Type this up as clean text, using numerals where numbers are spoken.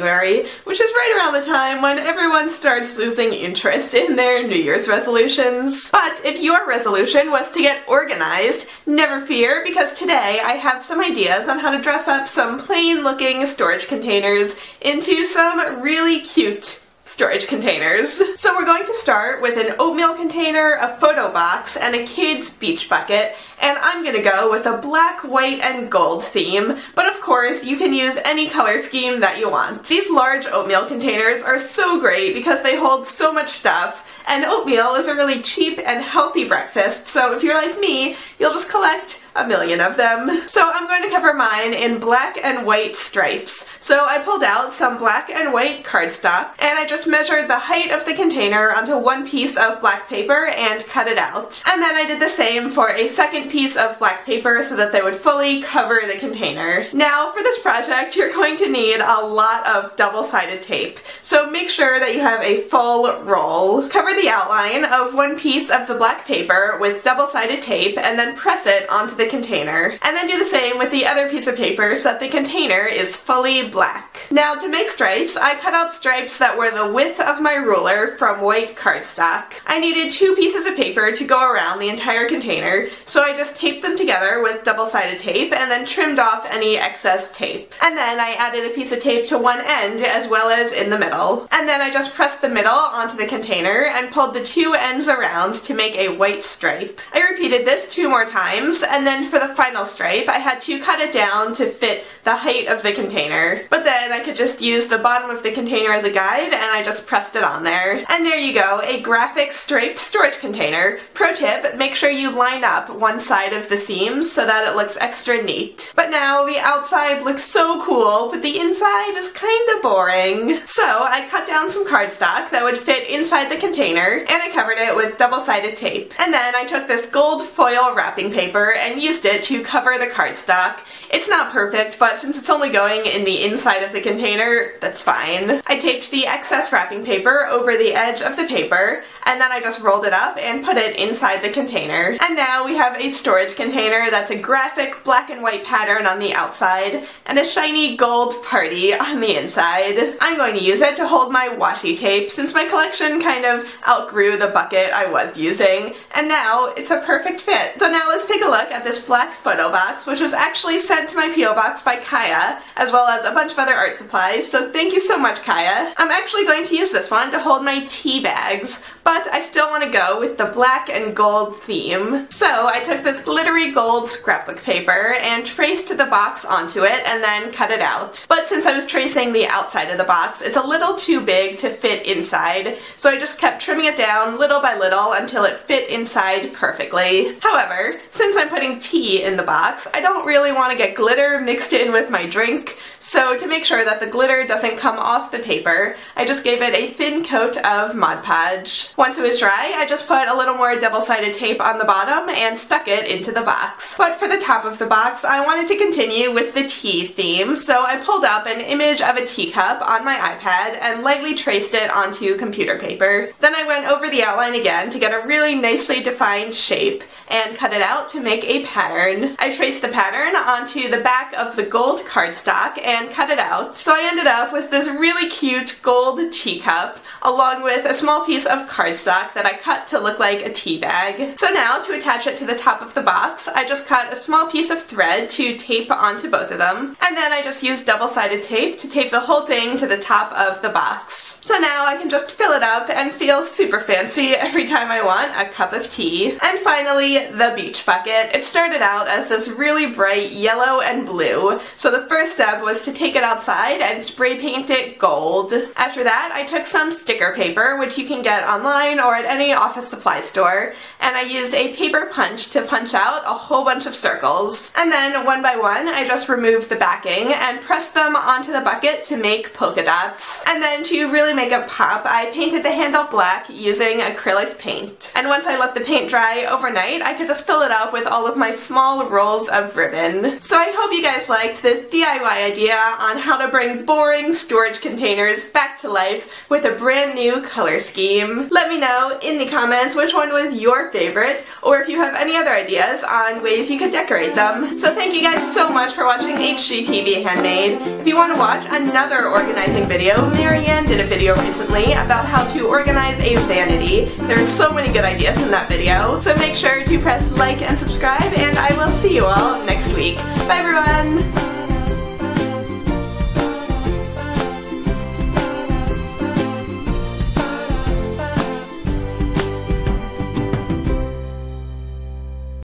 January, which is right around the time when everyone starts losing interest in their New Year's resolutions. But if your resolution was to get organized, never fear, because today I have some ideas on how to dress up some plain looking storage containers into some really cute storage containers. So we're going to start with an oatmeal container, a photo box, and a kid's beach bucket, and I'm gonna go with a black, white, and gold theme, but of course you can use any color scheme that you want. These large oatmeal containers are so great because they hold so much stuff, and oatmeal is a really cheap and healthy breakfast, so if you're like me, you'll just collect a million of them. So I'm going to cover mine in black and white stripes. So I pulled out some black and white cardstock, and I just measured the height of the container onto one piece of black paper and cut it out. And then I did the same for a second piece of black paper so that they would fully cover the container. Now for this project, you're going to need a lot of double-sided tape. So make sure that you have a full roll. Cover the outline of one piece of the black paper with double-sided tape and then press it onto the container. And then do the same with the other piece of paper so that the container is fully black. Now to make stripes, I cut out stripes that were the width of my ruler from white cardstock. I needed 2 pieces of paper to go around the entire container, so I just taped them together with double-sided tape and then trimmed off any excess tape. And then I added a piece of tape to one end as well as in the middle. And then I just pressed the middle onto the container and pulled the 2 ends around to make a white stripe. I repeated this 2 more times, and then for the final stripe, I had to cut it down to fit the height of the container. But then I could just use the bottom of the container as a guide, and I just pressed it on there. And there you go, a graphic striped storage container. Pro tip, make sure you line up one side of the seams so that it looks extra neat. But now the outside looks so cool, but the inside is kinda boring. So I cut down some cardstock that would fit inside the container, and I covered it with double-sided tape. And then I took this gold foil wrapping paper and used it to cover the cardstock. It's not perfect, but since it's only going in the inside of the container, that's fine. I taped the excess wrapping paper over the edge of the paper, and then I just rolled it up and put it inside the container. And now we have a storage container that's a graphic black and white pattern on the outside, and a shiny gold party on the inside. I'm going to use it to hold my washi tape, since my collection kind of outgrew the bucket I was using, and now it's a perfect fit. So now let's take a look at this black photo box, which was actually sent to my P.O. box by Kaya, as well as a bunch of other art supplies, so thank you so much, Kaya. I'm actually going to use this one to hold my tea bags, but I still want to go with the black and gold theme. So I took this glittery gold scrapbook paper and traced the box onto it and then cut it out. But since I was tracing the outside of the box, it's a little too big to fit inside, so I just kept trimming it down little by little until it fit inside perfectly. However, since I'm putting tea in the box, I don't really want to get glitter mixed in with my drink, so to make sure that the glitter doesn't come off the paper, I just gave it a thin coat of Mod Podge. Once it was dry, I just put a little more double-sided tape on the bottom and stuck it into the box. But for the top of the box, I wanted to continue with the tea theme, so I pulled up an image of a teacup on my iPad and lightly traced it onto computer paper. Then I went over the outline again to get a really nicely defined shape and cut it out to make a pattern. I traced the pattern onto the back of the gold cardstock and cut it out. So I ended up with this really cute gold teacup along with a small piece of cardstock that I cut to look like a tea bag. So now to attach it to the top of the box, I just cut a small piece of thread to tape onto both of them, and then I just used double-sided tape to tape the whole thing to the top of the box. So now I can just fill it up and feel super fancy every time I want a cup of tea. And finally, the beach bucket. It started out as this really bright yellow and blue, so the first step was to take it outside and spray paint it gold. After that, I took some sticker paper, which you can get online or at any office supply store, and I used a paper punch to punch out a whole bunch of circles. And then, one by one, I just removed the backing and pressed them onto the bucket to make polka dots. And then to really make it pop, I painted the handle black back using acrylic paint. And once I let the paint dry overnight, I could just fill it up with all of my small rolls of ribbon. So I hope you guys liked this DIY idea on how to bring boring storage containers back to life with a brand new color scheme. Let me know in the comments which one was your favorite, or if you have any other ideas on ways you could decorate them. So thank you guys so much for watching HGTV Handmade. If you want to watch another organizing video, Marianne did a video recently about how to organize a vanity. There's so many good ideas in that video, so make sure to press like and subscribe, and I will see you all next week. Bye everyone!